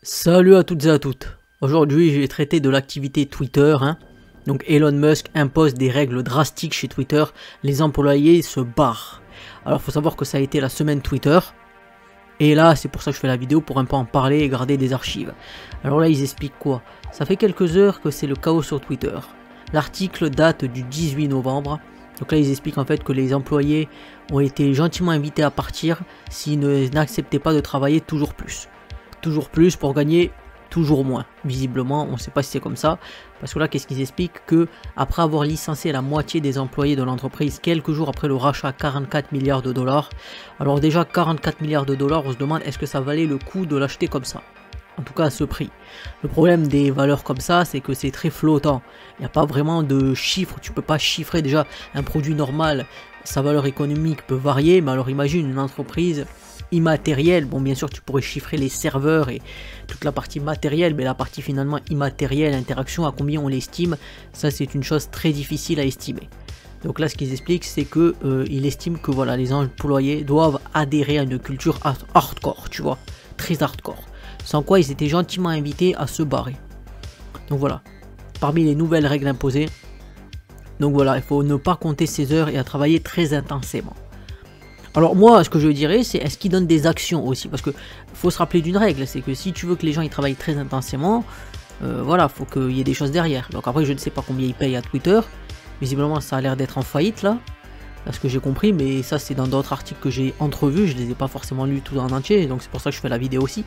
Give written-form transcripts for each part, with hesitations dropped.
Salut à toutes et à toutes. Aujourd'hui, je vais traiter de l'activité Twitter. Donc Elon Musk impose des règles drastiques chez Twitter. Les employés se barrent. Alors, il faut savoir que ça a été la semaine Twitter. Et là, c'est pour ça que je fais la vidéo, pour un peu en parler et garder des archives. Alors là, ils expliquent quoi? Ça fait quelques heures que c'est le chaos sur Twitter. L'article date du 18 novembre. Donc là, ils expliquent en fait que les employés ont été gentiment invités à partir s'ils n'acceptaient pas de travailler toujours plus. Toujours plus pour gagner toujours moins. Visiblement, on ne sait pas si c'est comme ça. Parce que là, qu'est-ce qu'ils expliquent? Que après avoir licencié la moitié des employés de l'entreprise quelques jours après le rachat à 44 milliards de dollars. Alors déjà, 44 milliards de dollars, on se demande est-ce que ça valait le coup de l'acheter comme ça? En tout cas à ce prix. Le problème des valeurs comme ça, c'est que c'est très flottant. Il n'y a pas vraiment de chiffres. Tu peux pas chiffrer déjà un produit normal. Sa valeur économique peut varier. Mais alors imagine une entreprise immatérielle. Bon, bien sûr, tu pourrais chiffrer les serveurs et toute la partie matérielle. Mais la partie finalement immatérielle, interaction, à combien on l'estime, ça c'est une chose très difficile à estimer. Donc là, ce qu'ils expliquent, c'est que il estime que voilà, les employés doivent adhérer à une culture hardcore, tu vois, très hardcore. Sans quoi ils étaient gentiment invités à se barrer. Donc voilà, parmi les nouvelles règles imposées, donc voilà, il faut ne pas compter ses heures et à travailler très intensément. Alors moi, ce que je dirais, c'est est-ce qu'ils donnent des actions aussi? Parce que faut se rappeler d'une règle, c'est que si tu veux que les gens ils travaillent très intensément, voilà, faut qu'il y ait des choses derrière. Donc après, je ne sais pas combien ils payent à Twitter. Visiblement, ça a l'air d'être en faillite là. Ce que j'ai compris, mais ça c'est dans d'autres articles que j'ai entrevus, je les ai pas forcément lus tout en entier, donc c'est pour ça que je fais la vidéo aussi,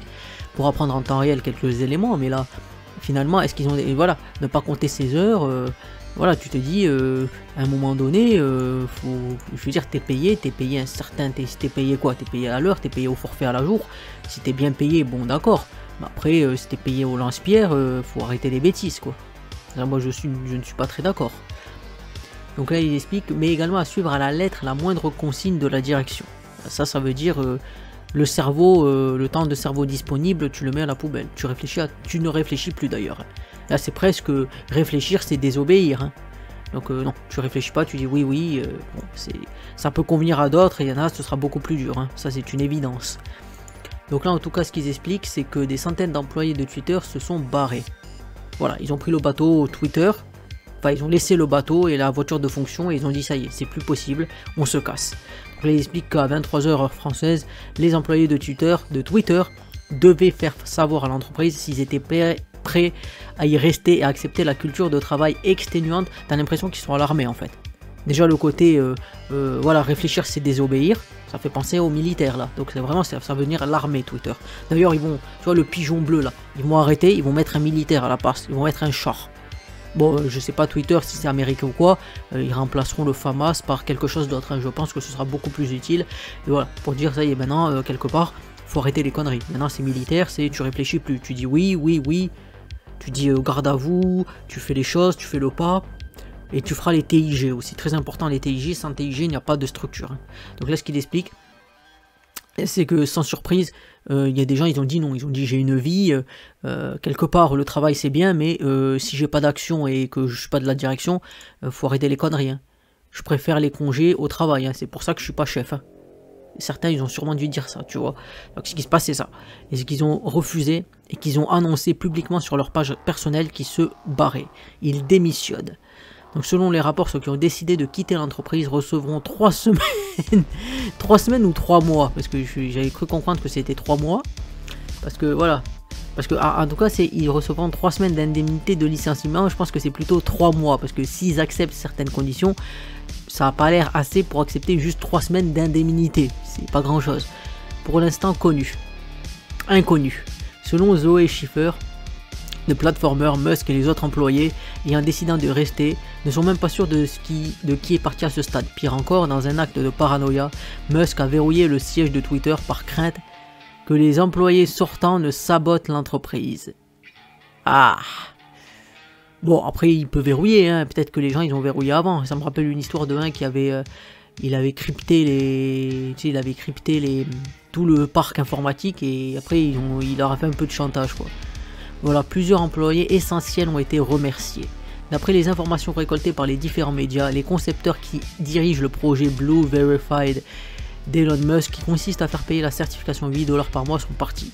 pour apprendre en temps réel quelques éléments, mais là, finalement, est-ce qu'ils ont des... Voilà, ne pas compter ses heures, voilà, tu te dis, à un moment donné, je veux dire, t'es payé un certain... T'es payé quoi? T'es payé à l'heure, t'es payé au forfait à la jour, si t'es bien payé, bon d'accord, mais après, si t'es payé au lance-pierre, faut arrêter les bêtises, quoi. Là, moi, je ne suis pas très d'accord. Donc là, il explique, mais également à suivre à la lettre la moindre consigne de la direction. Ça veut dire le cerveau, le temps de cerveau disponible, tu le mets à la poubelle. Tu ne réfléchis plus d'ailleurs. Là, c'est presque réfléchir, c'est désobéir. Donc non, tu réfléchis pas, tu dis oui, oui. Bon, ça peut convenir à d'autres, et il y en a, ce sera beaucoup plus dur. Ça, c'est une évidence. Donc là, en tout cas, ce qu'ils expliquent, c'est que des centaines d'employés de Twitter se sont barrés. Voilà, ils ont pris le bateau Twitter. Enfin, ils ont laissé le bateau et la voiture de fonction et ils ont dit ça y est, c'est plus possible, on se casse. Donc là, il explique qu'à 23h heure française, les employés de Twitter devaient faire savoir à l'entreprise s'ils étaient prêts à y rester et à accepter la culture de travail exténuante. T'as l'impression qu'ils sont alarmés en fait. Déjà le côté, voilà, réfléchir c'est désobéir, ça fait penser aux militaires là. Donc c'est vraiment, ça va venir l'armée Twitter. D'ailleurs ils vont, tu vois le pigeon bleu là, ils vont arrêter, ils vont mettre un militaire à la place, ils vont mettre un char. Bon, je sais pas Twitter si c'est américain ou quoi, ils remplaceront le FAMAS par quelque chose d'autre, je pense que ce sera beaucoup plus utile. Et voilà, pour dire ça y est, maintenant, quelque part, faut arrêter les conneries. Maintenant c'est militaire, c'est tu réfléchis plus, tu dis oui, oui, oui, tu dis garde à vous, tu fais les choses, tu fais le pas, et tu feras les TIG aussi, très important les TIG, sans TIG il n'y a pas de structure. Donc là ce qu'il explique, c'est que sans surprise, il y a des gens, ils ont dit non, ils ont dit j'ai une vie, quelque part le travail c'est bien, mais si j'ai pas d'action et que je suis pas de la direction, faut arrêter les conneries. Je préfère les congés au travail, c'est pour ça que je suis pas chef. Certains ils ont sûrement dû dire ça, tu vois. Donc ce qui se passe c'est ça, et c'est qu'ils ont refusé et qu'ils ont annoncé publiquement sur leur page personnelle qu'ils se barraient, ils démissionnent. Donc selon les rapports, ceux qui ont décidé de quitter l'entreprise recevront 3 semaines, 3 semaines ou 3 mois, parce que j'avais cru comprendre que c'était 3 mois, parce que voilà, parce que en tout cas ils recevront 3 semaines d'indemnité de licenciement, je pense que c'est plutôt 3 mois, parce que s'ils acceptent certaines conditions, ça n'a pas l'air assez pour accepter juste 3 semaines d'indemnité, c'est pas grand chose. Pour l'instant inconnu. Selon Zoé Schiffer, le platformer, Musk et les autres employés ayant décidé de rester ne sont même pas sûrs de qui est parti à ce stade. Pire encore, dans un acte de paranoïa, Musk a verrouillé le siège de Twitter par crainte que les employés sortants ne sabotent l'entreprise. Ah. Bon, après il peut verrouiller, peut-être que les gens ils ont verrouillé avant. Ça me rappelle une histoire de un qui avait il avait crypté tout le parc informatique et après il leur a fait un peu de chantage quoi. Voilà, plusieurs employés essentiels ont été remerciés. D'après les informations récoltées par les différents médias, les concepteurs qui dirigent le projet Blue Verified d'Elon Musk, qui consiste à faire payer la certification $8 par mois, sont partis.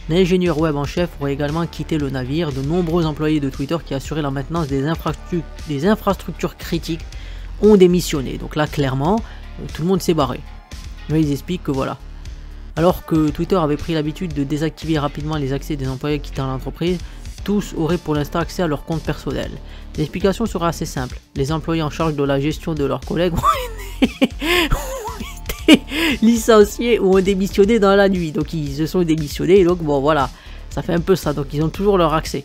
L'ingénieur web en chef aurait également quitté le navire. De nombreux employés de Twitter qui assuraient la maintenance des infrastructures critiques ont démissionné. Donc là, clairement, tout le monde s'est barré. Mais ils expliquent que voilà. Alors que Twitter avait pris l'habitude de désactiver rapidement les accès des employés quittant l'entreprise, tous auraient pour l'instant accès à leur compte personnel. L'explication sera assez simple. Les employés en charge de la gestion de leurs collègues ont été licenciés ou ont démissionné dans la nuit. Donc ils se sont démissionnés et donc bon voilà, ça fait un peu ça. Donc ils ont toujours leur accès.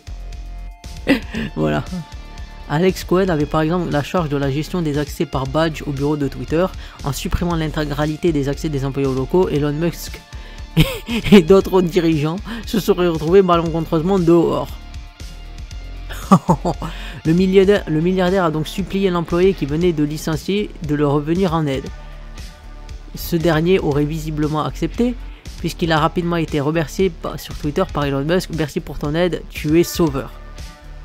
Voilà. Alex Cohen avait par exemple la charge de la gestion des accès par badge au bureau de Twitter. En supprimant l'intégralité des accès des employés locaux, Elon Musk et d'autres dirigeants se seraient retrouvés malencontreusement dehors. Le milliardaire a donc supplié l'employé qui venait de licencier de le revenir en aide. Ce dernier aurait visiblement accepté, puisqu'il a rapidement été remercié sur Twitter par Elon Musk. Merci pour ton aide, tu es sauveur.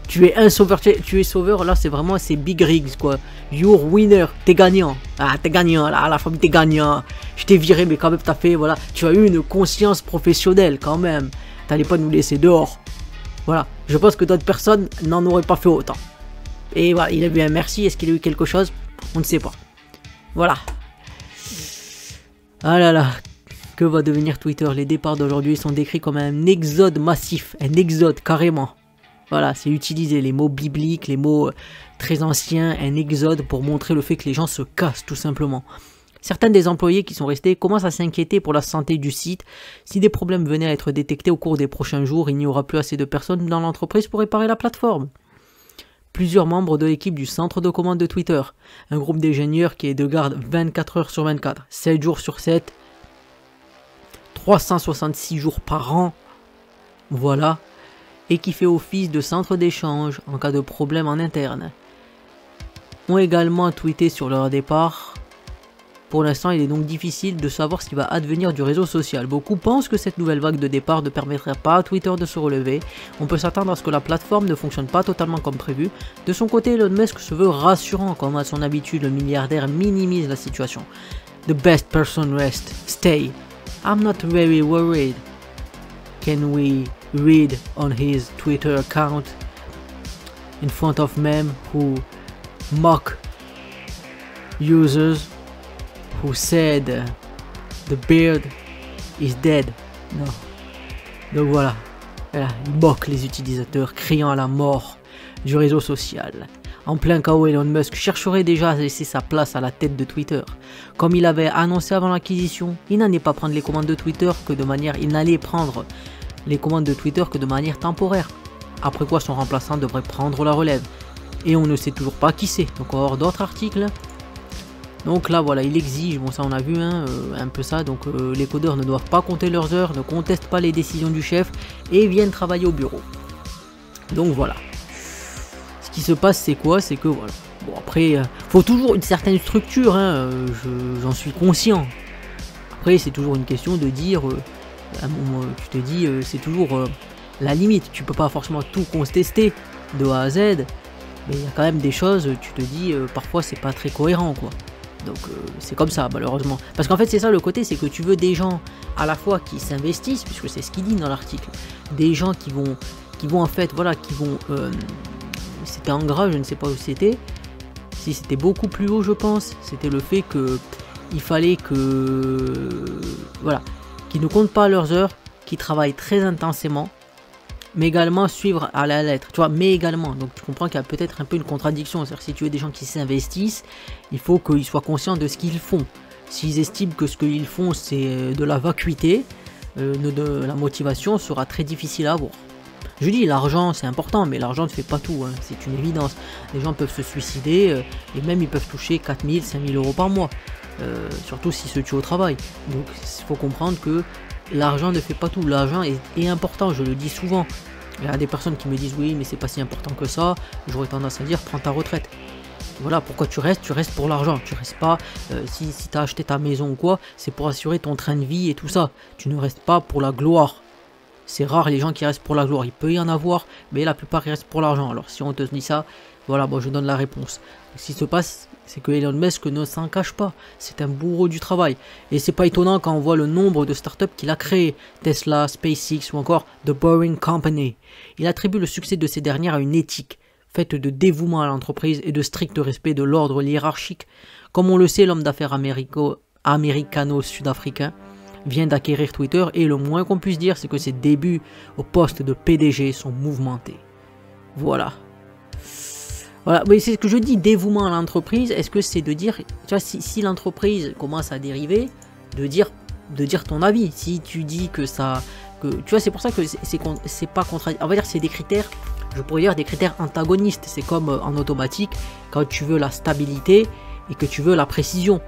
Tu es un sauveur, tu es sauveur, là c'est vraiment c'est big rigs quoi. You're winner, t'es gagnant. Ah t'es gagnant, là la famille t'es gagnant. Je t'ai viré mais quand même t'as fait, voilà. Tu as eu une conscience professionnelle quand même. T'allais pas nous laisser dehors. Voilà, je pense que d'autres personnes n'en auraient pas fait autant. Et voilà, il a eu un merci, est-ce qu'il a eu quelque chose? On ne sait pas. Voilà. Ah là là, que va devenir Twitter? Les départs d'aujourd'hui sont décrits comme un exode massif, un exode carrément. Voilà, c'est utiliser les mots bibliques, les mots très anciens, un exode pour montrer le fait que les gens se cassent tout simplement. Certains des employés qui sont restés commencent à s'inquiéter pour la santé du site. Si des problèmes venaient à être détectés au cours des prochains jours, il n'y aura plus assez de personnes dans l'entreprise pour réparer la plateforme. Plusieurs membres de l'équipe du centre de commande de Twitter, un groupe d'ingénieurs qui est de garde 24 heures sur 24, 7 jours sur 7, 366 jours par an, voilà, et qui fait office de centre d'échange en cas de problème en interne, ont également tweeté sur leur départ. Pour l'instant, il est donc difficile de savoir ce qui va advenir du réseau social. Beaucoup pensent que cette nouvelle vague de départ ne permettrait pas à Twitter de se relever. On peut s'attendre à ce que la plateforme ne fonctionne pas totalement comme prévu. De son côté, Elon Musk se veut rassurant, comme à son habitude, le milliardaire minimise la situation. The best person rest, stay. I'm not very worried. Can we read on his Twitter account in front of men who mock users who said the beard is dead. Non. Donc voilà. Il moque les utilisateurs, criant à la mort du réseau social. En plein chaos, Elon Musk chercherait déjà à laisser sa place à la tête de Twitter. Comme il avait annoncé avant l'acquisition, il n'allait pas prendre les commandes de Twitter que de manière... Il n'allait prendre les commandes de Twitter que de manière temporaire. Après quoi, son remplaçant devrait prendre la relève. Et on ne sait toujours pas qui c'est. Donc on va avoir d'autres articles. Donc là voilà, il exige, bon ça on a vu un peu ça, donc les codeurs ne doivent pas compter leurs heures, ne contestent pas les décisions du chef et viennent travailler au bureau. Donc voilà. Ce qui se passe c'est quoi? C'est que voilà. Bon après, faut toujours une certaine structure, j'en suis conscient. Après c'est toujours une question de dire, à un moment, tu te dis c'est toujours la limite, tu peux pas forcément tout contester de A à Z, mais il y a quand même des choses, tu te dis parfois c'est pas très cohérent quoi. Donc c'est comme ça malheureusement. Parce qu'en fait c'est ça le côté, c'est que tu veux des gens à la fois qui s'investissent, puisque c'est ce qu'il dit dans l'article, des gens qui vont en fait, voilà, qui vont... c'était en gras, je ne sais pas où c'était, si c'était beaucoup plus haut je pense, c'était le fait que il fallait que... Voilà, qui ne comptent pas leurs heures, qui travaillent très intensément, mais également suivre à la lettre, tu vois, mais également, donc tu comprends qu'il y a peut-être un peu une contradiction, c'est-à-dire si tu veux des gens qui s'investissent, il faut qu'ils soient conscients de ce qu'ils font. S'ils estiment que ce qu'ils font c'est de la vacuité, de la motivation sera très difficile à avoir. Je dis l'argent c'est important, mais l'argent ne fait pas tout, c'est une évidence. Les gens peuvent se suicider, et même ils peuvent toucher 4000, 5000 euros par mois, surtout s'ils se tuent au travail. Donc il faut comprendre que l'argent ne fait pas tout, l'argent est important, je le dis souvent. Il y a des personnes qui me disent oui mais c'est pas si important que ça, j'aurais tendance à dire prends ta retraite. Voilà, pourquoi tu restes pour l'argent, tu restes pas, si tu as acheté ta maison ou quoi, c'est pour assurer ton train de vie et tout ça, tu ne restes pas pour la gloire. C'est rare les gens qui restent pour la gloire, il peut y en avoir, mais la plupart ils restent pour l'argent. Alors si on te dit ça, Voilà, bon, je donne la réponse. Ce qui se passe, c'est que Elon Musk ne s'en cache pas. C'est un bourreau du travail. Et c'est pas étonnant quand on voit le nombre de startups qu'il a créées. Tesla, SpaceX ou encore The Boring Company. Il attribue le succès de ces dernières à une éthique faite de dévouement à l'entreprise et de strict respect de l'ordre hiérarchique. Comme on le sait, l'homme d'affaires américano-sud-africain vient d'acquérir Twitter et le moins qu'on puisse dire, c'est que ses débuts au poste de PDG sont mouvementés. Voilà. Voilà, mais c'est ce que je dis, dévouement à l'entreprise. Est-ce que c'est de dire, tu vois, si l'entreprise commence à dériver, de dire ton avis. Si tu dis que ça, tu vois, c'est pour ça que c'est pas contradictoire. On va dire que c'est des critères, je pourrais dire des critères antagonistes. C'est comme en automatique, quand tu veux la stabilité et que tu veux la précision.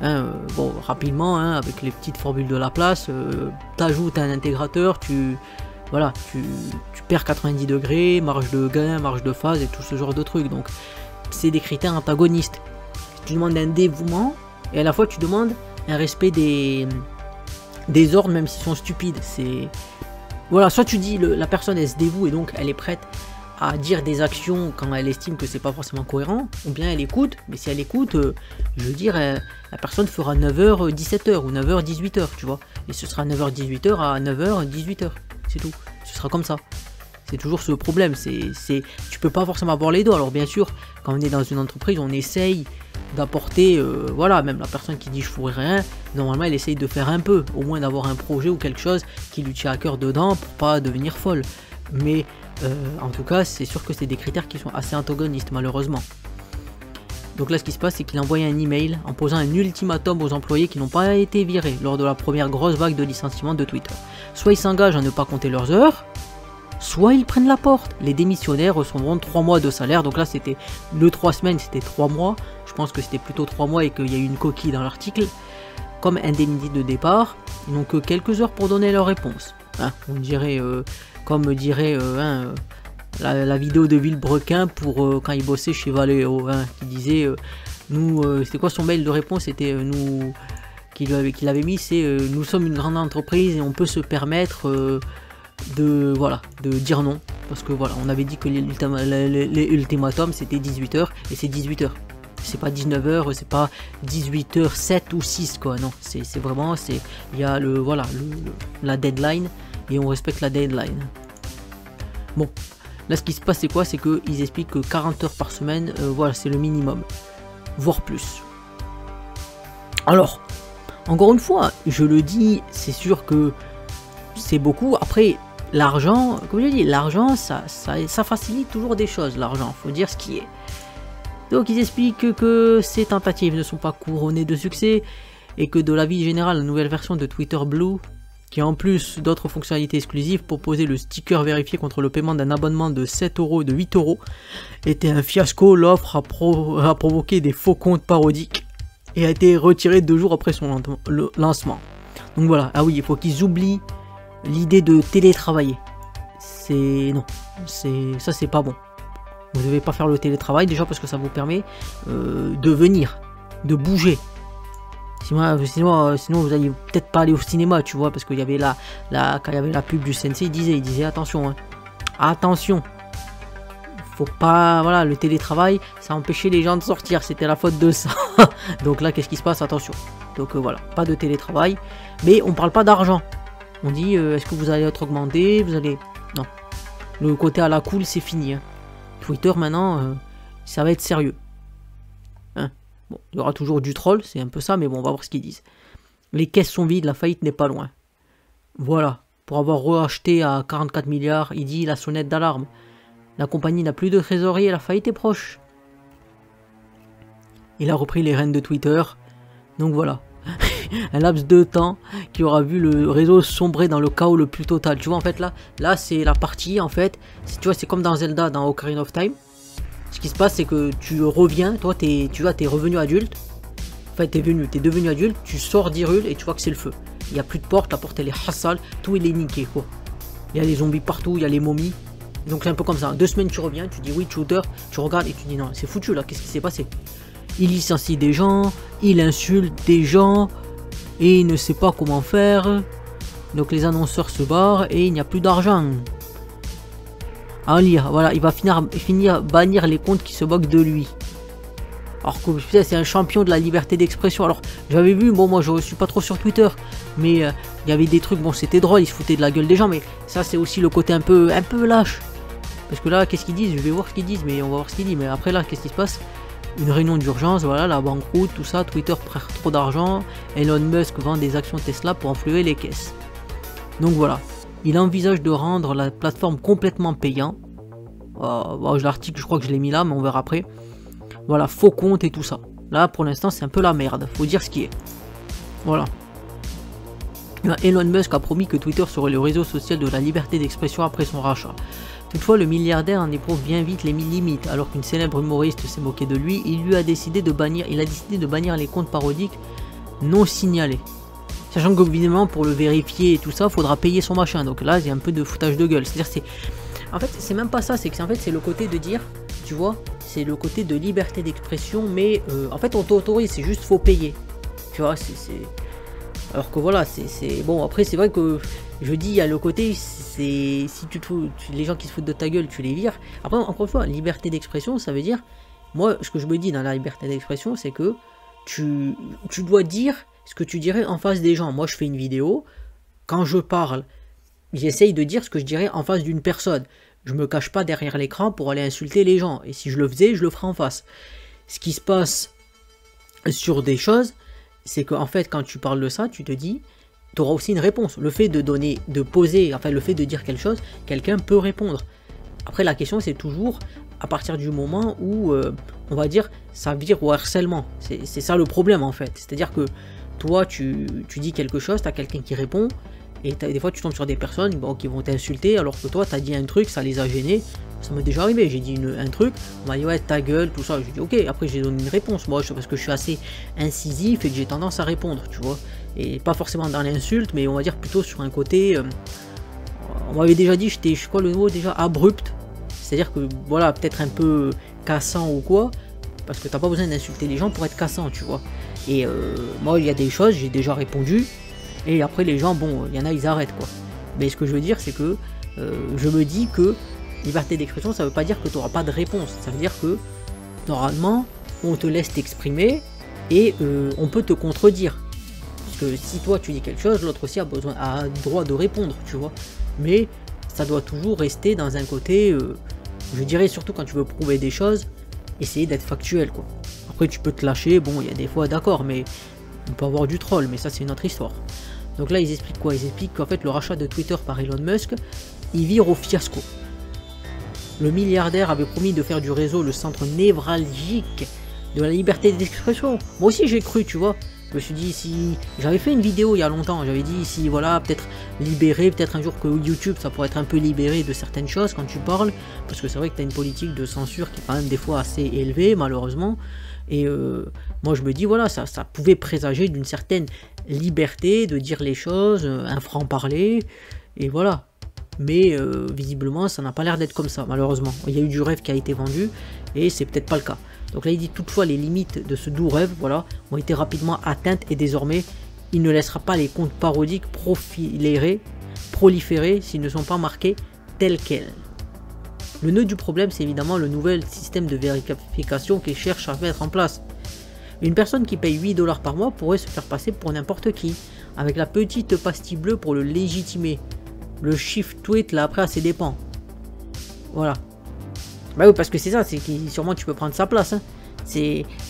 Hein, bon, rapidement, hein, avec les petites formules de Laplace, t'ajoutes un intégrateur, voilà, tu perds 90 degrés, marge de gain, marge de phase et tout ce genre de trucs. Donc, c'est des critères antagonistes. Tu demandes un dévouement et à la fois tu demandes un respect des ordres, même s'ils sont stupides. Voilà, soit tu dis la personne elle se dévoue et donc elle est prête à dire des actions quand elle estime que c'est pas forcément cohérent, ou bien elle écoute, mais si elle écoute, je veux dire, la personne fera 9h 17h ou 9h 18h, tu vois, et ce sera 9h 18h à 9h 18h, c'est tout, ce sera comme ça. C'est toujours ce problème, tu peux pas forcément avoir les deux. Alors bien sûr, quand on est dans une entreprise, on essaye d'apporter, voilà, même la personne qui dit je ferai rien, normalement elle essaye de faire un peu, au moins d'avoir un projet ou quelque chose qui lui tient à cœur dedans pour pas devenir folle. Mais en tout cas, c'est sûr que c'est des critères qui sont assez antagonistes, malheureusement. Donc là, ce qui se passe, c'est qu'il a envoyé un email en posant un ultimatum aux employés qui n'ont pas été virés lors de la première grosse vague de licenciement de Twitter. Soit ils s'engagent à ne pas compter leurs heures, soit ils prennent la porte. Les démissionnaires recevront 3 mois de salaire. Donc là, c'était le 3 semaines, c'était 3 mois. Je pense que c'était plutôt 3 mois et qu'il y a eu une coquille dans l'article. Comme indemnité de départ, ils n'ont que quelques heures pour donner leur réponse. Hein, on dirait... comme dirait la vidéo de Villebrequin pour quand il bossait chez Valeo, hein, qui disait c'était quoi son mail de réponse, c'était qu'il avait mis, c'est nous sommes une grande entreprise et on peut se permettre de dire non, parce que voilà, on avait dit que les ultimatums c'était 18h et c'est 18h. C'est pas 19h, c'est pas 18h 7 ou 6 quoi, non, c'est vraiment, il y a la deadline et on respecte la deadline. Bon, là ce qui se passe c'est quoi, c'est qu'ils expliquent que 40 heures par semaine, voilà, c'est le minimum, voire plus. Alors, encore une fois, je le dis, c'est sûr que c'est beaucoup. Après, l'argent, comme je dis, l'argent, ça facilite toujours des choses, l'argent, faut dire ce qui est. Donc ils expliquent que ces tentatives ne sont pas couronnées de succès et que de l'avis général, la nouvelle version de Twitter Blue, qui en plus d'autres fonctionnalités exclusives proposait le sticker vérifié contre le paiement d'un abonnement de 7 € et de 8 €, était un fiasco. L'offre a provoqué des faux comptes parodiques et a été retirée 2 jours après son lancement. Donc voilà, ah oui, il faut qu'ils oublient l'idée de télétravailler. Non, ça c'est pas bon. Vous ne devez pas faire le télétravail déjà parce que ça vous permet de venir, de bouger. Sinon vous allez peut-être pas aller au cinéma, tu vois, parce qu'il y avait quand il y avait la pub du Sensei, il disait attention, hein, attention, faut pas, voilà, le télétravail, ça empêchait les gens de sortir, c'était la faute de ça. Donc là, qu'est-ce qui se passe? Attention. Donc voilà, pas de télétravail, mais on parle pas d'argent. On dit, est-ce que vous allez être augmenté, non. Le côté à la cool, c'est fini. Hein. Twitter maintenant, ça va être sérieux. Hein. Bon, il y aura toujours du troll, c'est un peu ça, mais bon, on va voir ce qu'ils disent. Les caisses sont vides, la faillite n'est pas loin. Voilà, pour avoir reacheté à 44 milliards, il dit la sonnette d'alarme. La compagnie n'a plus de trésorerie et la faillite est proche. Il a repris les rênes de Twitter, donc voilà. Un laps de temps qui aura vu le réseau sombrer dans le chaos le plus total. Tu vois, en fait, là c'est la partie, en fait, tu vois, c'est comme dans Zelda, dans Ocarina of Time. Ce qui se passe, c'est que tu reviens, toi, t'es revenu adulte. Enfin, t'es devenu adulte, tu sors d'Hyrule et tu vois que c'est le feu. Il n'y a plus de porte, la porte elle est hassale, tout il est niqué, quoi. Il y a des zombies partout, il y a les momies. Donc c'est un peu comme ça. 2 semaines, tu reviens, tu dis oui, shooter, tu regardes et tu dis non, c'est foutu là, qu'est-ce qui s'est passé? Il licencie des gens, il insulte des gens, et il ne sait pas comment faire. Donc les annonceurs se barrent et il n'y a plus d'argent. à en lire. Voilà, il va finir bannir les comptes qui se moquent de lui. Alors que c'est un champion de la liberté d'expression. Alors j'avais vu, bon moi je suis pas trop sur Twitter, mais il y avait des trucs, bon c'était drôle, il se foutait de la gueule des gens, mais ça c'est aussi le côté un peu lâche. Parce que là, qu'est-ce qu'ils disent? Je vais voir ce qu'ils disent, mais on va voir ce qu'ils disent. Mais après là, qu'est-ce qui se passe? Une réunion d'urgence, voilà, la banqueroute, tout ça, Twitter perd trop d'argent, Elon Musk vend des actions Tesla pour enflouer les caisses. Donc voilà, il envisage de rendre la plateforme complètement payante. L'article, je crois que je l'ai mis là, mais on verra après. Voilà, faux compte et tout ça. Là, pour l'instant, c'est un peu la merde. Faut dire ce qui est. Voilà. Elon Musk a promis que Twitter serait le réseau social de la liberté d'expression après son rachat. Toutefois, le milliardaire en éprouve bien vite les limites. Alors qu'une célèbre humoriste s'est moquée de lui, il a décidé de bannir les comptes parodiques non signalés. Sachant que, évidemment, pour le vérifier et tout ça, il faudra payer son machin. Donc là, il y a un peu de foutage de gueule. C'est-à-dire, en fait, c'est même pas ça. C'est que, en fait, c'est le côté de dire, tu vois, c'est le côté de liberté d'expression, mais en fait on t'autorise, c'est juste faut payer, tu vois, alors que voilà, c'est bon. Après c'est vrai que je dis, il y a le côté, c'est si les gens qui se foutent de ta gueule, tu les vires. Après encore une fois, liberté d'expression, ça veut dire, moi ce que je me dis dans la liberté d'expression, c'est que tu dois dire ce que tu dirais en face des gens. Moi je fais une vidéo, quand je parle, j'essaye de dire ce que je dirais en face d'une personne. Je me cache pas derrière l'écran pour aller insulter les gens. Et si je le faisais, je le ferais en face. Ce qui se passe sur des choses, c'est qu'en fait, quand tu parles de ça, tu te dis, tu auras aussi une réponse. Le fait de poser, enfin le fait de dire quelque chose, quelqu'un peut répondre. Après, la question, c'est toujours à partir du moment où, on va dire, ça vire au harcèlement. C'est ça le problème, en fait. C'est-à-dire que toi, tu dis quelque chose, tu as quelqu'un qui répond, et des fois tu tombes sur des personnes qui vont t'insulter alors que toi tu as dit un truc, ça les a gênés. Ça m'est déjà arrivé, j'ai dit un truc, on m'a dit ouais ta gueule, tout ça, j'ai dit ok, après j'ai donné une réponse moi parce que je suis assez incisif et que j'ai tendance à répondre, tu vois, et pas forcément dans l'insulte, mais on va dire plutôt sur un côté, on m'avait déjà dit, je suis quoi le mot déjà, abrupt, c'est à dire que voilà, peut-être un peu cassant ou quoi, parce que t'as pas besoin d'insulter les gens pour être cassant, tu vois, et moi il y a des choses, j'ai déjà répondu. Et après les gens, bon, il y en a, ils arrêtent quoi. Mais ce que je veux dire, c'est que je me dis que liberté d'expression, ça veut pas dire que tu n'auras pas de réponse. Ça veut dire que normalement, on te laisse t'exprimer et on peut te contredire. Parce que si toi tu dis quelque chose, l'autre aussi a droit de répondre, tu vois. Mais ça doit toujours rester dans un côté, je dirais surtout quand tu veux prouver des choses, essayer d'être factuel quoi. Après tu peux te lâcher, bon, il y a des fois d'accord, mais on peut avoir du troll, mais ça c'est une autre histoire. Donc là ils expliquent quoi? Ils expliquent qu'en fait le rachat de Twitter par Elon Musk, il vire au fiasco. Le milliardaire avait promis de faire du réseau le centre névralgique de la liberté d'expression. Moi aussi j'ai cru, tu vois. Je me suis dit, si j'avais fait une vidéo il y a longtemps, j'avais dit si voilà, peut-être libéré, peut-être un jour que YouTube ça pourrait être un peu libéré de certaines choses quand tu parles, parce que c'est vrai que tu as une politique de censure qui est quand même des fois assez élevée malheureusement. Et moi je me dis voilà, ça pouvait présager d'une certaine liberté de dire les choses, un franc-parler, et voilà. Mais visiblement ça n'a pas l'air d'être comme ça malheureusement. Il y a eu du rêve qui a été vendu, et c'est peut-être pas le cas. Donc là il dit toutefois les limites de ce doux rêve voilà, ont été rapidement atteintes, et désormais il ne laissera pas les comptes parodiques proliférer s'ils ne sont pas marqués tels quels. Le nœud du problème, c'est évidemment le nouvel système de vérification qu'il cherche à mettre en place. Une personne qui paye 8 $ par mois pourrait se faire passer pour n'importe qui, avec la petite pastille bleue pour le légitimer. Le shift tweet là après à ses dépens. Voilà. Bah oui, parce que c'est ça, c'est que sûrement tu peux prendre sa place. Hein.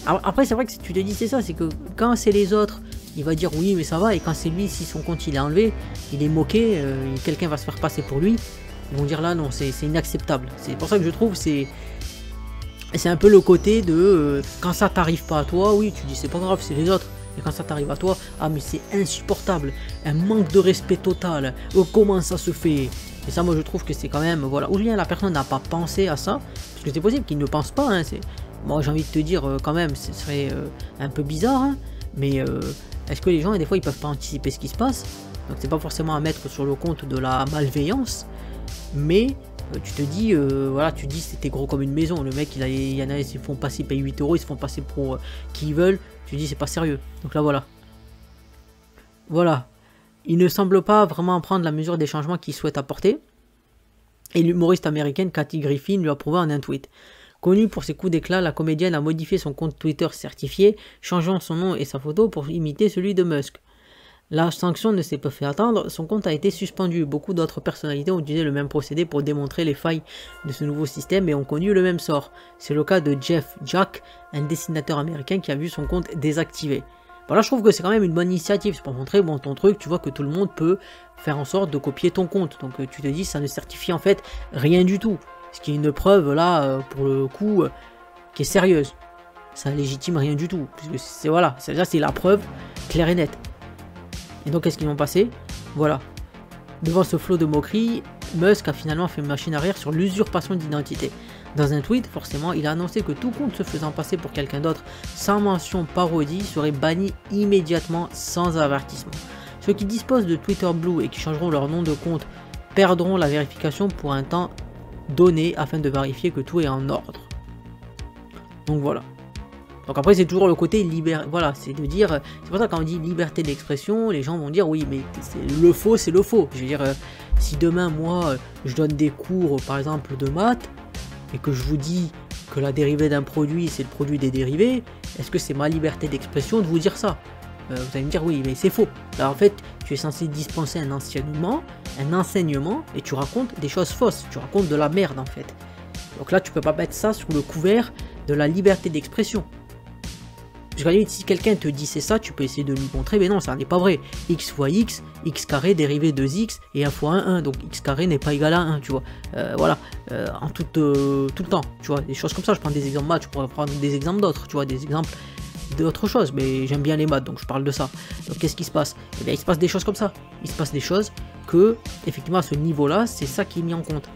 Après c'est vrai que tu te dis c'est ça, c'est que quand c'est les autres, il va dire oui mais ça va, et quand c'est lui, si son compte il est enlevé, il est moqué, quelqu'un va se faire passer pour lui. Ils vont dire là non, c'est inacceptable. C'est pour ça que je trouve c'est un peu le côté de quand ça t'arrive pas à toi, oui tu dis c'est pas grave, c'est les autres. Et quand ça t'arrive à toi, ah mais c'est insupportable, un manque de respect total, oh, comment ça se fait? Et ça moi je trouve que c'est quand même, voilà, ou bien la personne n'a pas pensé à ça, parce que c'est possible qu'il ne pense pas, hein, moi j'ai envie de te dire quand même, ce serait un peu bizarre, hein, mais est-ce que les gens des fois ils peuvent pas anticiper ce qui se passe? Donc c'est pas forcément à mettre sur le compte de la malveillance, mais tu te dis, voilà, tu dis c'était gros comme une maison, le mec il y en a, ils se font passer, ils payent 8 €, ils se font passer pour qui ils veulent, tu dis c'est pas sérieux. Donc là voilà. Voilà. Il ne semble pas vraiment prendre la mesure des changements qu'il souhaite apporter. Et l'humoriste américaine Kathy Griffin lui a prouvé en un tweet. Connue pour ses coups d'éclat, la comédienne a modifié son compte Twitter certifié, changeant son nom et sa photo pour imiter celui de Musk. La sanction ne s'est pas fait attendre, son compte a été suspendu. Beaucoup d'autres personnalités ont utilisé le même procédé pour démontrer les failles de ce nouveau système et ont connu le même sort. C'est le cas de Jeff Jack, un dessinateur américain qui a vu son compte désactivé. Voilà, je trouve que c'est quand même une bonne initiative, c'est pour montrer bon, ton truc, tu vois que tout le monde peut faire en sorte de copier ton compte. Donc tu te dis, ça ne certifie en fait rien du tout. Ce qui est une preuve là, pour le coup, qui est sérieuse. Ça légitime rien du tout, puisque c'est voilà, c'est la preuve claire et nette. Et donc, qu'est-ce qu'ils vont passer? Voilà. Devant ce flot de moqueries, Musk a finalement fait machine arrière sur l'usurpation d'identité. Dans un tweet, forcément, il a annoncé que tout compte se faisant passer pour quelqu'un d'autre sans mention parodie serait banni immédiatement sans avertissement. Ceux qui disposent de Twitter Blue et qui changeront leur nom de compte perdront la vérification pour un temps donné afin de vérifier que tout est en ordre. Donc voilà. Donc après c'est toujours le côté voilà, c'est de dire, c'est pour ça quand on dit liberté d'expression, les gens vont dire oui mais le faux c'est le faux. Je veux dire, si demain moi je donne des cours par exemple de maths et que je vous dis que la dérivée d'un produit c'est le produit des dérivés, est-ce que c'est ma liberté d'expression de vous dire ça? Vous allez me dire oui mais c'est faux. Alors en fait tu es censé dispenser un enseignement et tu racontes des choses fausses, tu racontes de la merde en fait. Donc là tu peux pas mettre ça sous le couvert de la liberté d'expression. Parce qu'à la limite, si quelqu'un te dit c'est ça, tu peux essayer de lui montrer, mais non, ça n'est pas vrai. X fois x, x carré dérivé de x, et 1 fois 1, 1, donc x carré n'est pas égal à 1, tu vois. Voilà, en tout le temps, tu vois, des choses comme ça. Je prends des exemples maths, je pourrais prendre des exemples d'autres, tu vois, des exemples d'autres choses, mais j'aime bien les maths, donc je parle de ça. Donc qu'est-ce qui se passe? Eh bien, il se passe des choses comme ça. Il se passe des choses que, effectivement, à ce niveau-là, c'est ça qui est mis en compte.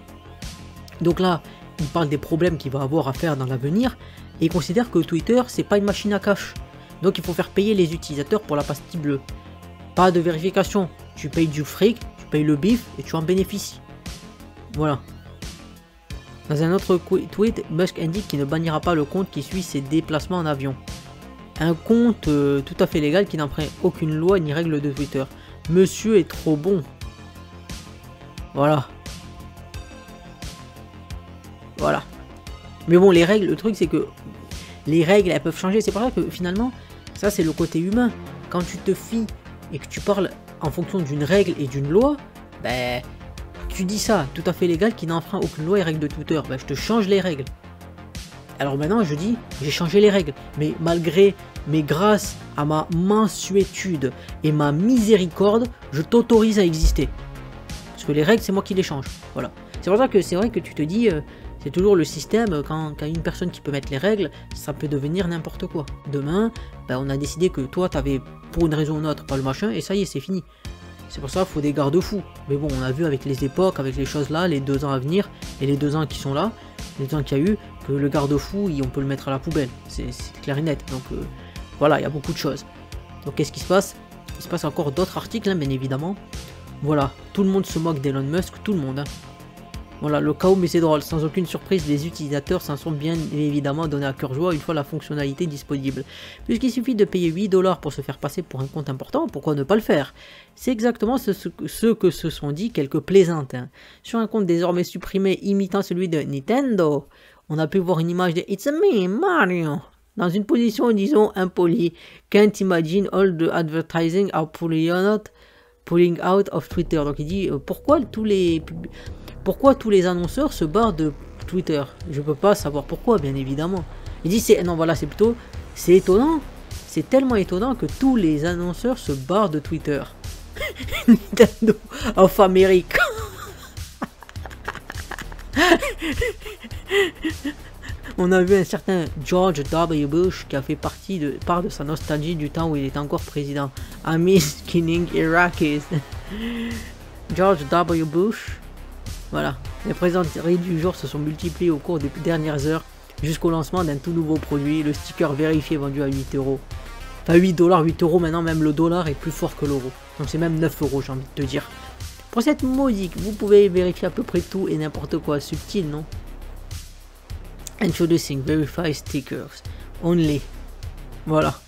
Donc là, il parle des problèmes qu'il va avoir à faire dans l'avenir, et il considère que Twitter, c'est pas une machine à cash. Donc il faut faire payer les utilisateurs pour la pastille bleue. Pas de vérification, tu payes du fric, tu payes le bif, et tu en bénéficies. Voilà. Dans un autre tweet, Musk indique qu'il ne bannira pas le compte qui suit ses déplacements en avion. Un compte tout à fait légal qui n'enfreint aucune loi ni règle de Twitter. Monsieur est trop bon. Voilà. Voilà. Mais bon, les règles, le truc c'est que les règles, elles peuvent changer. C'est pour ça que finalement, ça c'est le côté humain. Quand tu te fies et que tu parles en fonction d'une règle et d'une loi, ben, tu dis ça, tout à fait légal, qui n'enfreint aucune loi et règle de Twitter. Ben, je te change les règles. Alors maintenant, je dis, j'ai changé les règles. Mais grâce à ma mansuétude et ma miséricorde, je t'autorise à exister. Parce que les règles, c'est moi qui les change. Voilà. C'est pour ça que c'est vrai que tu te dis... c'est toujours le système, quand une personne qui peut mettre les règles, ça peut devenir n'importe quoi. Demain, ben, on a décidé que toi, t'avais pour une raison ou une autre pas le machin, et ça y est, c'est fini. C'est pour ça qu'il faut des garde-fous. Mais bon, on a vu avec les époques, avec les choses là, les 2 ans à venir, et les 2 ans qui sont là, les 2 ans qu'il y a eu, que le garde-fou, on peut le mettre à la poubelle. C'est clair et net. Donc voilà, il y a beaucoup de choses. Donc qu'est-ce qui se passe? Il se passe encore d'autres articles, hein, bien évidemment. Voilà, tout le monde se moque d'Elon Musk, tout le monde. Hein. Voilà, le chaos, mais c'est drôle. Sans aucune surprise, les utilisateurs s'en sont bien évidemment donnés à cœur joie une fois la fonctionnalité disponible. Puisqu'il suffit de payer 8 $ pour se faire passer pour un compte important, pourquoi ne pas le faire? C'est exactement ce que se sont dit quelques plaisantins. Sur un compte désormais supprimé imitant celui de Nintendo, on a pu voir une image de It's me, Mario, dans une position, disons, impolie. Can't imagine all the advertising are pulling out of Twitter. Donc il dit, pourquoi tous les annonceurs se barrent de Twitter? Je peux pas savoir pourquoi, bien évidemment. Il dit, c'est étonnant. C'est tellement étonnant que tous les annonceurs se barrent de Twitter. Nintendo of America. On a vu un certain George W. Bush qui a fait part de sa nostalgie du temps où il était encore président. I miss killing Iraqis. George W. Bush. Voilà, les plaisanteries du jour se sont multipliées au cours des dernières heures jusqu'au lancement d'un tout nouveau produit, le sticker vérifié vendu à 8 €. Enfin 8 $, 8 € maintenant, même le dollar est plus fort que l'euro. Donc c'est même 9 € j'ai envie de te dire. Pour cette modique, vous pouvez vérifier à peu près tout et n'importe quoi, subtil non? Introducing Verify Stickers Only. Voilà.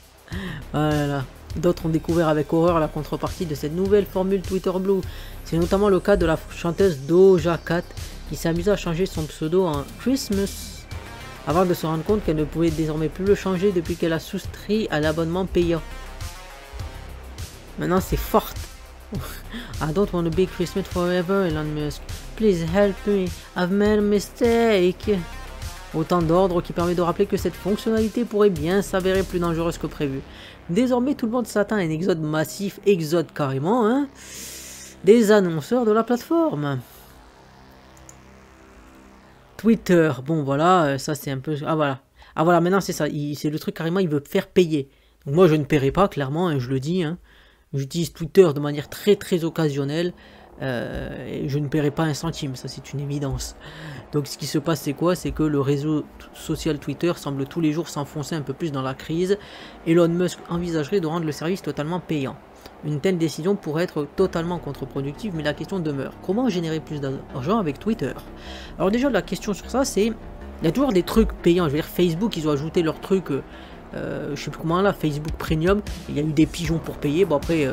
Voilà. D'autres ont découvert avec horreur la contrepartie de cette nouvelle formule Twitter Blue. C'est notamment le cas de la chanteuse Doja Cat qui s'est amusée à changer son pseudo en Christmas, avant de se rendre compte qu'elle ne pouvait désormais plus le changer depuis qu'elle a souscrit à l'abonnement payant. Maintenant c'est forte. I don't want to be Christmas forever, Elon Musk. Please help me, I've made a mistake. Autant d'ordre qui permet de rappeler que cette fonctionnalité pourrait bien s'avérer plus dangereuse que prévu. Désormais, tout le monde s'attend à un exode massif, exode carrément, hein, des annonceurs de la plateforme. Twitter, bon voilà, ça c'est un peu... Ah voilà, maintenant c'est ça, c'est le truc carrément, il veut faire payer. Donc moi je ne paierai pas, clairement, hein, je le dis, hein. J'utilise Twitter de manière très occasionnelle. Et je ne paierai pas un centime, ça c'est une évidence. Donc ce qui se passe c'est quoi? C'est que le réseau social Twitter semble tous les jours s'enfoncer un peu plus dans la crise. Elon Musk envisagerait de rendre le service totalement payant. Une telle décision pourrait être totalement contre-productive, mais la question demeure. Comment générer plus d'argent avec Twitter? Alors déjà la question sur ça c'est, il y a toujours des trucs payants. Je veux dire Facebook ils ont ajouté leur truc... je sais plus comment là, Facebook Premium, il y a eu des pigeons pour payer. Bon après,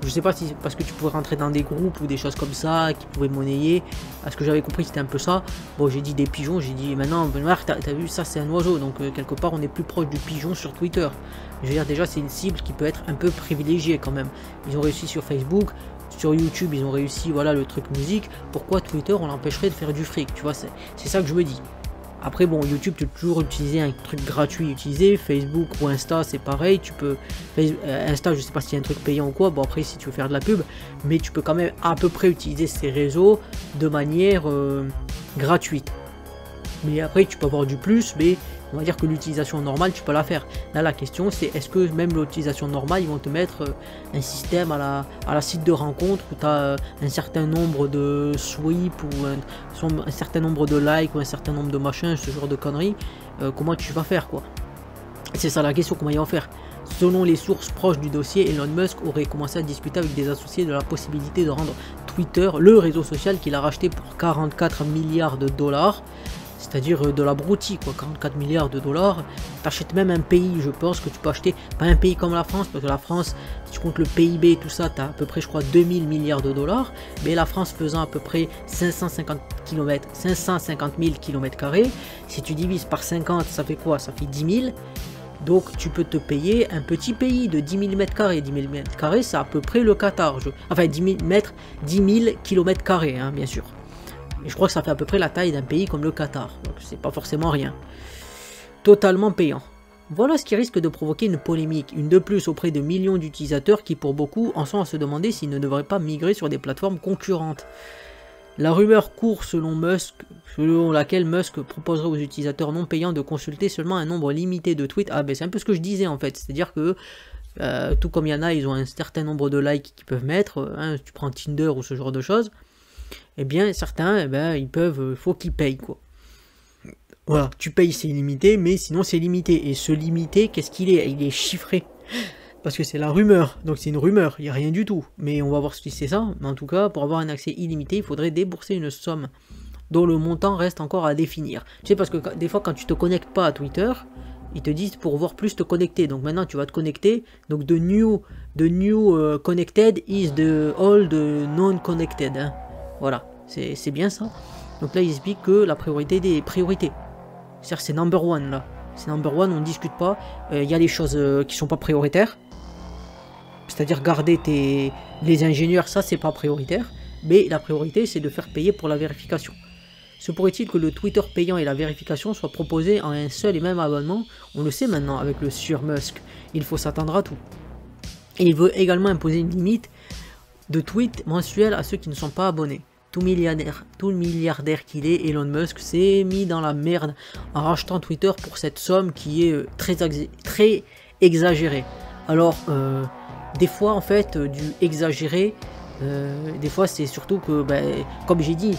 je sais pas si c'est parce que tu pouvais rentrer dans des groupes ou des choses comme ça qui pouvaient monnayer. À ce que j'avais compris c'était un peu ça. Bon j'ai dit des pigeons, j'ai dit maintenant Benoît t'as vu ça c'est un oiseau, donc quelque part on est plus proche du pigeon sur Twitter. Je veux dire déjà c'est une cible qui peut être un peu privilégiée quand même. Ils ont réussi sur Facebook, sur YouTube ils ont réussi, voilà le truc musique. Pourquoi Twitter on l'empêcherait de faire du fric, tu vois, c'est ça que je me dis. Après bon, YouTube tu peux toujours utiliser un truc gratuit utilisé, Facebook ou Insta c'est pareil, tu peux, Insta je sais pas s'il y a un truc payant ou quoi, bon après si tu veux faire de la pub, mais tu peux quand même à peu près utiliser ces réseaux de manière gratuite. Mais après tu peux avoir du plus, mais on va dire que l'utilisation normale tu peux la faire. Là la question c'est est-ce que même l'utilisation normale ils vont te mettre un système à la site de rencontre où tu as un certain nombre de sweeps ou un certain nombre de likes ou un certain nombre de machins, ce genre de conneries, comment tu vas faire quoi? C'est ça la question, comment ils vont faire? Selon les sources proches du dossier, Elon Musk aurait commencé à discuter avec des associés de la possibilité de rendre Twitter, le réseau social qu'il a racheté pour 44 milliards de dollars, c'est-à-dire de la broutille quoi, 44 milliards de dollars. T'achètes même un pays, je pense que tu peux acheter, pas un pays comme la France, parce que la France, si tu comptes le PIB et tout ça, t'as à peu près je crois 2000 milliards de dollars, mais la France faisant à peu près 550 000 km², si tu divises par 50, ça fait quoi? Ça fait 10 000. Donc tu peux te payer un petit pays de 10 000 m². 10 000 m², c'est à peu près le Qatar. Enfin 10 000 km², hein, bien sûr. Et je crois que ça fait à peu près la taille d'un pays comme le Qatar. Donc c'est pas forcément rien. Totalement payant. Voilà ce qui risque de provoquer une polémique, une de plus auprès de millions d'utilisateurs qui pour beaucoup en sont à se demander s'ils ne devraient pas migrer sur des plateformes concurrentes. La rumeur court selon laquelle Musk proposerait aux utilisateurs non payants de consulter seulement un nombre limité de tweets. Ah ben c'est un peu ce que je disais en fait, c'est-à-dire que tout comme il y en a, ils ont un certain nombre de likes qu'ils peuvent mettre, hein, tu prends Tinder ou ce genre de choses, eh bien certains, eh ben, ils peuvent, faut qu'ils payent quoi. Voilà, tu payes c'est illimité, mais sinon c'est limité. Et ce limité, qu'est-ce qu'il est? Il est chiffré. Parce que c'est la rumeur, donc c'est une rumeur, il n'y a rien du tout. Mais on va voir si c'est ça. Mais en tout cas, pour avoir un accès illimité, il faudrait débourser une somme dont le montant reste encore à définir. Tu sais, parce que des fois, quand tu te connectes pas à Twitter, ils te disent pour voir plus te connecter. Donc maintenant, tu vas te connecter. Donc the new connected is the old non-connected. Hein. Voilà, c'est bien ça. Donc là, il explique que la priorité des priorités. C'est-à-dire c'est number one là. C'est number one, on ne discute pas. Il y a des choses qui sont pas prioritaires. C'est-à-dire garder les ingénieurs, ça c'est pas prioritaire. Mais la priorité c'est de faire payer pour la vérification. Se pourrait-il que le Twitter payant et la vérification soient proposés en un seul et même abonnement? On le sait maintenant avec le Sur Musk. Il faut s'attendre à tout. Et il veut également imposer une limite de tweets mensuels à ceux qui ne sont pas abonnés. Tout milliardaire qu'il est, Elon Musk s'est mis dans la merde en rachetant Twitter pour cette somme qui est très exagérée. Alors, des fois en fait, du exagéré, des fois c'est surtout que, ben, comme j'ai dit,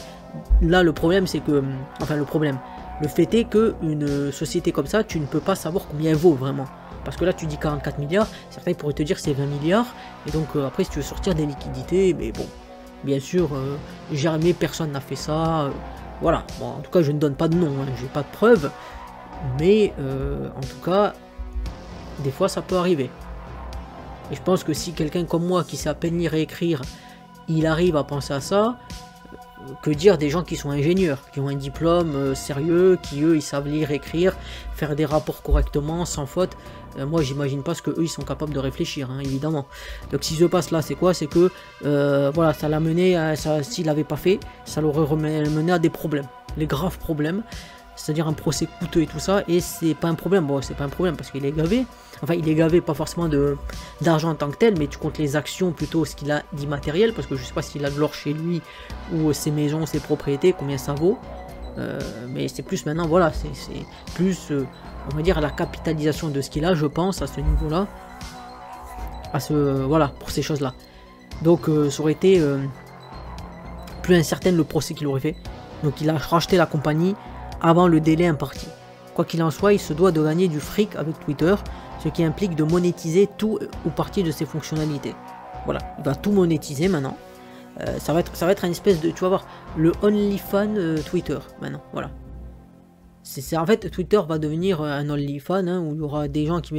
là le problème c'est que, enfin le fait est que une société comme ça, tu ne peux pas savoir combien elle vaut vraiment. Parce que là tu dis 44 milliards, certains pourraient te dire c'est 20 milliards, et donc après si tu veux sortir des liquidités, mais bon. Bien sûr, jamais personne n'a fait ça. Voilà, bon, en tout cas, je ne donne pas de nom, hein, j'ai pas de preuves. Mais en tout cas, des fois, ça peut arriver. Et je pense que si quelqu'un comme moi, qui sait à peine lire et écrire, il arrive à penser à ça, que dire des gens qui sont ingénieurs, qui ont un diplôme sérieux, qui eux ils savent lire, écrire, faire des rapports correctement, sans faute. Moi j'imagine pas ce que eux ils sont capables de réfléchir, hein, évidemment. Donc si se passe là, c'est quoi? C'est que voilà, ça l'a mené à s'il l'avait pas fait, ça l'aurait mené à des problèmes, les graves problèmes, c'est-à-dire un procès coûteux et tout ça. Et c'est pas un problème, bon c'est pas un problème parce qu'il est gavé. Enfin, il est gavé pas forcément d'argent en tant que tel, mais tu comptes les actions plutôt ce qu'il a d'immatériel, parce que je sais pas s'il a de l'or chez lui ou ses maisons, ses propriétés, combien ça vaut. Mais c'est plus maintenant, voilà, c'est plus, on va dire, la capitalisation de ce qu'il a, je pense, à ce niveau-là. Voilà, pour ces choses-là. Donc, ça aurait été plus incertain le procès qu'il aurait fait. Donc, il a racheté la compagnie avant le délai imparti. Quoi qu'il en soit, il se doit de gagner du fric avec Twitter, ce qui implique de monétiser tout ou partie de ses fonctionnalités. Voilà, il va tout monétiser maintenant. Ça va être une espèce de, tu vas voir, le OnlyFans Twitter maintenant, voilà. En fait, Twitter va devenir un OnlyFans, hein, où il y aura des gens qui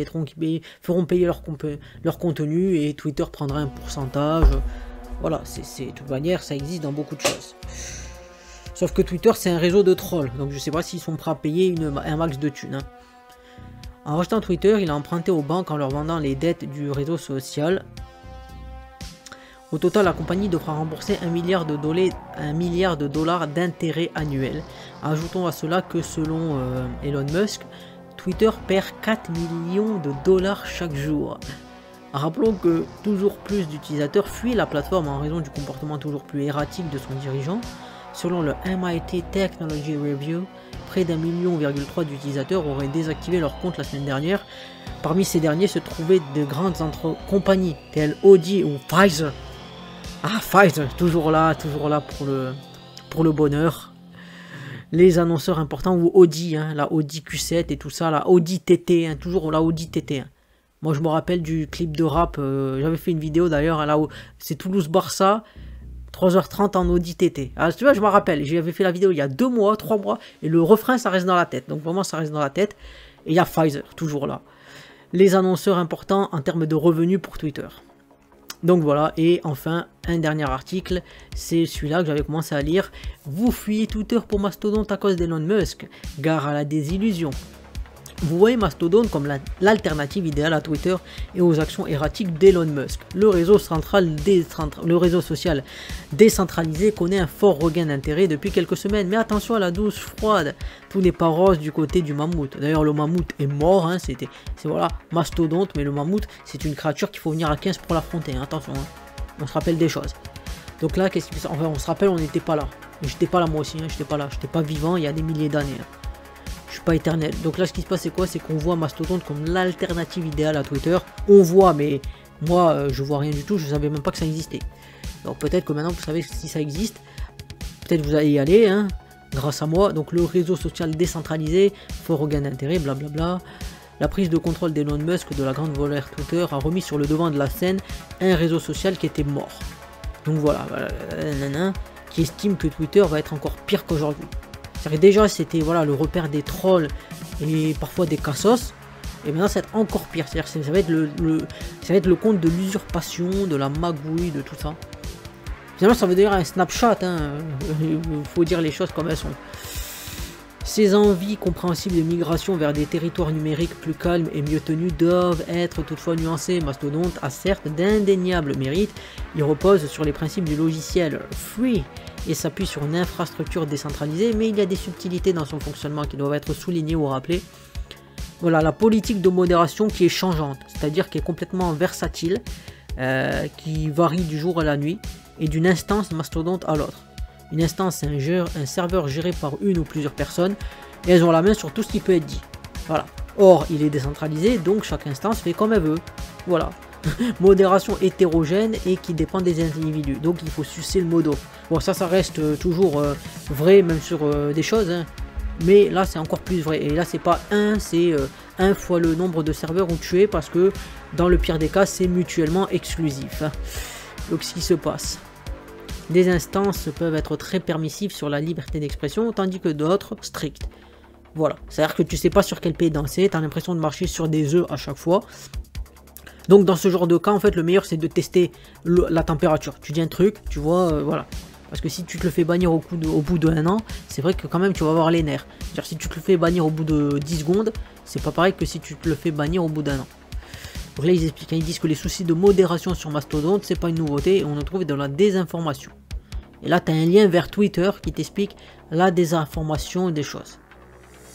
feront payer leur contenu et Twitter prendra un pourcentage. Voilà, de toute manière, ça existe dans beaucoup de choses. Sauf que Twitter, c'est un réseau de trolls, donc je sais pas s'ils sont prêts à payer un max de thunes. Hein. En rachetant Twitter, il a emprunté aux banques en leur vendant les dettes du réseau social. Au total, la compagnie devra rembourser 1 milliard de dollars d'intérêts annuels. Ajoutons à cela que selon Elon Musk, Twitter perd 4 millions de dollars chaque jour. Rappelons que toujours plus d'utilisateurs fuient la plateforme en raison du comportement toujours plus erratique de son dirigeant. Selon le MIT Technology Review, près d'1,3 million d'utilisateurs auraient désactivé leur compte la semaine dernière. Parmi ces derniers se trouvaient de grandes compagnies telles Audi ou Pfizer. Ah, Pfizer, toujours là pour le bonheur. Les annonceurs importants, ou Audi, hein, la Audi Q7 et tout ça, la Audi TT, hein, toujours la Audi TT. Hein. Moi je me rappelle du clip de rap, j'avais fait une vidéo d'ailleurs, c'est Toulouse-Barça, 3h30 en Audi TT. Alors tu vois, je me rappelle, j'avais fait la vidéo il y a 2 mois, 3 mois, et le refrain ça reste dans la tête, donc vraiment ça reste dans la tête. Et il y a Pfizer, toujours là. Les annonceurs importants en termes de revenus pour Twitter. Donc voilà, et enfin, un dernier article, c'est celui-là que j'avais commencé à lire. Vous fuyez Twitter pour Mastodonte à cause d'Elon Musk, gare à la désillusion. Vous voyez Mastodonte comme l'alternative idéale à Twitter et aux actions erratiques d'Elon Musk. Le réseau social décentralisé connaît un fort regain d'intérêt depuis quelques semaines. Mais attention à la douce froide, tout n'est pas rose du côté du mammouth. D'ailleurs le mammouth est mort, hein, c'est voilà, Mastodonte, mais le mammouth c'est une créature qu'il faut venir à 15 pour l'affronter, hein, attention, hein. On se rappelle des choses. Donc là, enfin, on se rappelle, on n'était pas là. J'étais pas là moi aussi, hein, j'étais pas vivant il y a des milliers d'années. Hein. Je suis pas éternel. Donc là, ce qui se passe, c'est quoi? C'est qu'on voit Mastodonte comme l'alternative idéale à Twitter. On voit, mais moi, je vois rien du tout. Je savais même pas que ça existait. Donc peut-être que maintenant, vous savez si ça existe. Peut-être vous allez y aller, hein, grâce à moi. Donc le réseau social décentralisé, fort regain d'intérêt, blablabla. La prise de contrôle d'Elon Musk de la grande voleur Twitter a remis sur le devant de la scène un réseau social qui était mort. Donc voilà, qui estime que Twitter va être encore pire qu'aujourd'hui. C'est-à-dire déjà c'était voilà, le repère des trolls et parfois des cassos, et maintenant ça va être encore pire, c'est-à-dire ça va être le compte de l'usurpation, de la magouille, de tout ça. Finalement ça veut dire un Snapchat, hein. Il faut dire les choses comme elles sont. Ces envies compréhensibles de migration vers des territoires numériques plus calmes et mieux tenus doivent être toutefois nuancées. Mastodonte a certes d'indéniables mérites, il repose sur les principes du logiciel free et s'appuie sur une infrastructure décentralisée, mais il y a des subtilités dans son fonctionnement qui doivent être soulignées ou rappelées. Voilà, la politique de modération qui est changeante, c'est-à-dire qui est complètement versatile, qui varie du jour à la nuit, et d'une instance Mastodonte à l'autre. Une instance, c'est un serveur géré par une ou plusieurs personnes, et elles ont la main sur tout ce qui peut être dit. Voilà. Or, il est décentralisé, donc chaque instance fait comme elle veut. Voilà. Modération hétérogène et qui dépend des individus. Donc il faut sucer le modo. Bon, ça reste toujours vrai, même sur des choses, hein. Mais là, c'est encore plus vrai. Et là, c'est pas 1, c'est 1 fois le nombre de serveurs où tu es, parce que dans le pire des cas, c'est mutuellement exclusif. Hein. Donc, ce qui se passe. Des instances peuvent être très permissives sur la liberté d'expression, tandis que d'autres strictes. Voilà, c'est-à-dire que tu sais pas sur quel pied danser, tu as l'impression de marcher sur des œufs à chaque fois. Donc dans ce genre de cas, en fait, le meilleur c'est de tester la température. Tu dis un truc, tu vois, voilà. Parce que si tu te le fais bannir au bout d'un an, c'est vrai que quand même tu vas avoir les nerfs. C'est-à-dire si tu te le fais bannir au bout de 10 secondes, c'est pas pareil que si tu te le fais bannir au bout d'un an. Donc là ils expliquent, ils disent que les soucis de modération sur Mastodon, c'est pas une nouveauté et on en trouve dans la désinformation. Et là tu as un lien vers Twitter qui t'explique la désinformation des choses.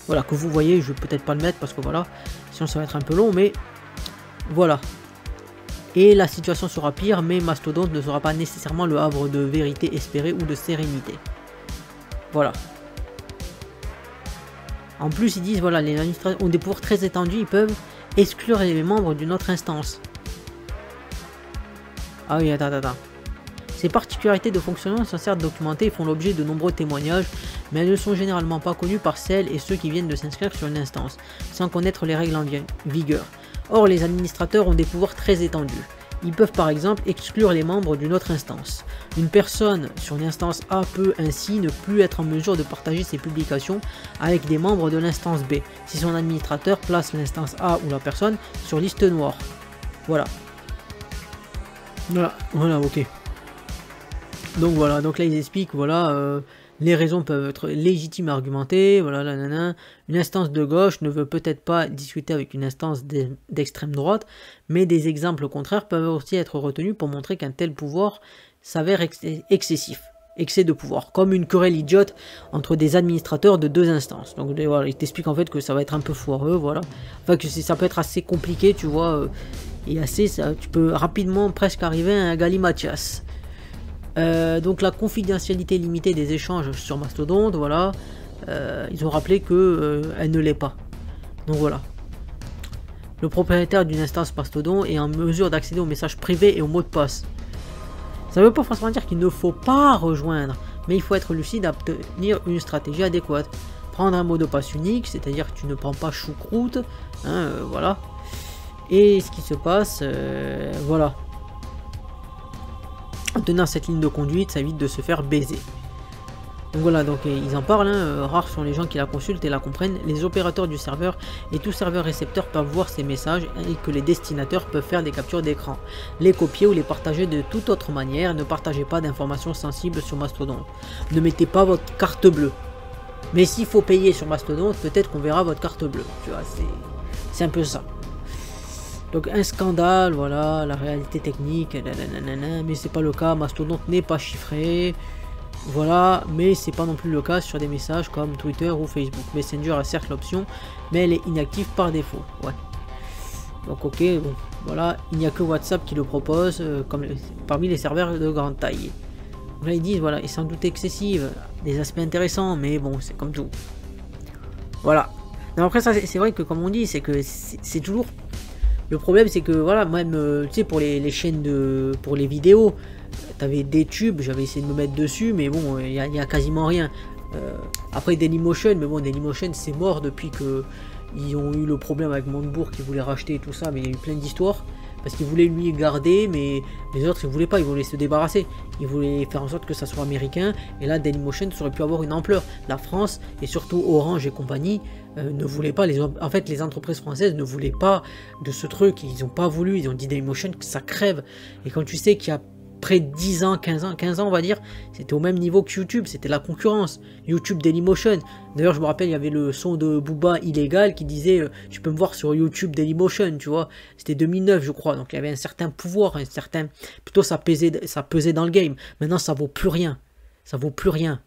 Voilà, que vous voyez, je vais peut-être pas le mettre parce que voilà, sinon ça va être un peu long, mais voilà. Et la situation sera pire, mais Mastodon ne sera pas nécessairement le havre de vérité espérée ou de sérénité. Voilà. En plus, ils disent, voilà, les administrateurs ont des pouvoirs très étendus, ils peuvent exclure les membres d'une autre instance. Ah oui, attends. Ces particularités de fonctionnement sont certes documentées et font l'objet de nombreux témoignages, mais elles ne sont généralement pas connues par celles et ceux qui viennent de s'inscrire sur une instance, sans connaître les règles en vigueur. Or, les administrateurs ont des pouvoirs très étendus. Ils peuvent par exemple exclure les membres d'une autre instance. Une personne sur une instance A peut ainsi ne plus être en mesure de partager ses publications avec des membres de l'instance B, si son administrateur place l'instance A ou la personne sur liste noire. Voilà. Voilà, ok. Donc voilà, donc là ils expliquent, voilà, les raisons peuvent être légitimes à argumenter, voilà, une instance de gauche ne veut peut-être pas discuter avec une instance d'extrême droite, mais des exemples contraires peuvent aussi être retenus pour montrer qu'un tel pouvoir s'avère excessif, excès de pouvoir, comme une querelle idiote entre des administrateurs de deux instances. Donc voilà, ils t'expliquent en fait que ça va être un peu foireux, voilà, enfin que ça peut être assez compliqué, tu vois, et assez, tu peux rapidement presque arriver à un galimatias. Donc la confidentialité limitée des échanges sur Mastodon, voilà, ils ont rappelé que elle ne l'est pas. Donc voilà. Le propriétaire d'une instance Mastodon est en mesure d'accéder aux messages privés et aux mots de passe. Ça ne veut pas forcément dire qu'il ne faut pas rejoindre, mais il faut être lucide à obtenir une stratégie adéquate. Prendre un mot de passe unique, c'est-à-dire que tu ne prends pas choucroute, hein, voilà. Et ce qui se passe, voilà. En tenant cette ligne de conduite, ça évite de se faire baiser. Donc voilà, donc ils en parlent, hein, rares sont les gens qui la consultent et la comprennent. Les opérateurs du serveur et tout serveur récepteur peuvent voir ces messages et que les destinataires peuvent faire des captures d'écran, les copier ou les partager de toute autre manière. Ne partagez pas d'informations sensibles sur Mastodon. Ne mettez pas votre carte bleue. Mais s'il faut payer sur Mastodon, peut-être qu'on verra votre carte bleue. Tu vois, c'est un peu ça. Donc un scandale, voilà, la réalité technique, mais c'est pas le cas, Mastodon n'est pas chiffré, voilà, mais c'est pas non plus le cas sur des messages comme Twitter ou Facebook. Messenger a certes l'option, mais elle est inactive par défaut, ouais. Donc ok, bon, voilà, il n'y a que WhatsApp qui le propose, parmi les serveurs de grande taille. Donc là ils disent, voilà, et sans doute excessive, des aspects intéressants, mais bon, c'est comme tout. Voilà. Non, après ça, c'est vrai que comme on dit, c'est que c'est toujours... Le problème c'est que voilà, même tu sais pour les chaînes pour les vidéos, t'avais des tubes, j'avais essayé de me mettre dessus, mais bon, il y a quasiment rien. Après Dailymotion, mais bon, Dailymotion c'est mort depuis que ils ont eu le problème avec Montebourg qui voulait racheter et tout ça, mais il y a eu plein d'histoires. Parce qu'ils voulaient lui garder, mais les autres ils voulaient pas, ils voulaient se débarrasser. Ils voulaient faire en sorte que ça soit américain, et là Dailymotion ça aurait pu avoir une ampleur. La France, et surtout Orange et compagnie, ne voulaient pas, en fait les entreprises françaises ne voulaient pas de ce truc, ils n'ont pas voulu, ils ont dit Dailymotion que ça crève. Et quand tu sais qu'il y a près de 10 ans, 15 ans on va dire, c'était au même niveau que YouTube, c'était la concurrence. YouTube, Dailymotion. D'ailleurs je me rappelle, il y avait le son de Booba illégal qui disait tu peux me voir sur YouTube Dailymotion, tu vois. C'était 2009 je crois, donc il y avait un certain pouvoir, un certain... Plutôt ça pesait dans le game. Maintenant ça vaut plus rien. Ça vaut plus rien.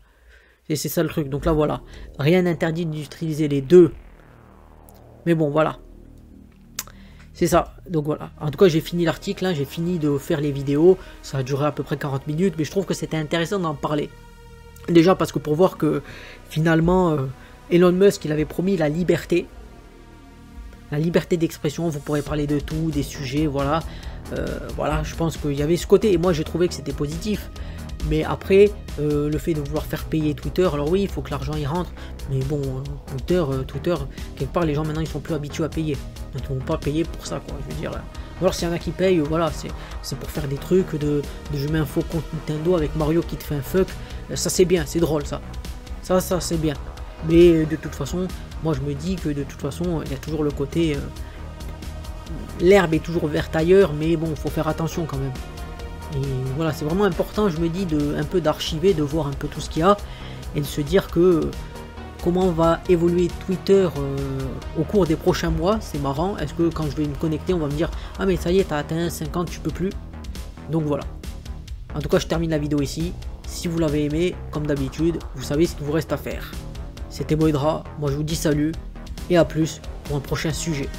Et c'est ça le truc. Donc là voilà, rien n'interdit d'utiliser les deux. Mais bon voilà. C'est ça, donc voilà. En tout cas, j'ai fini l'article, hein, j'ai fini de faire les vidéos. Ça a duré à peu près 40 minutes, mais je trouve que c'était intéressant d'en parler. Déjà parce que pour voir que finalement, Elon Musk, il avait promis la liberté. La liberté d'expression, vous pourrez parler de tout, des sujets, voilà. Voilà, je pense qu'il y avait ce côté, et moi j'ai trouvé que c'était positif. Mais après, le fait de vouloir faire payer Twitter, alors oui, il faut que l'argent y rentre. Mais bon, Twitter, quelque part, les gens maintenant, ils sont plus habitués à payer. Donc ils ne vont pas payer pour ça, quoi, je veux dire. Alors s'il y en a qui payent, voilà, c'est pour faire des trucs de je mets un faux compte Nintendo avec Mario qui te fait un fuck. Ça c'est bien, c'est drôle ça. Ça c'est bien. Mais de toute façon, moi je me dis que de toute façon, il y a toujours le côté... l'herbe est toujours verte ailleurs, mais bon, il faut faire attention quand même. Et voilà, c'est vraiment important, je me dis, un peu d'archiver, de voir un peu tout ce qu'il y a, et de se dire que comment va évoluer Twitter au cours des prochains mois. C'est marrant, est-ce que quand je vais me connecter, on va me dire ah mais ça y est, t'as atteint 50, tu peux plus. Donc voilà. En tout cas, je termine la vidéo ici. Si vous l'avez aimé, comme d'habitude, vous savez ce qu'il vous reste à faire. C'était Boydra, moi je vous dis salut, et à plus pour un prochain sujet.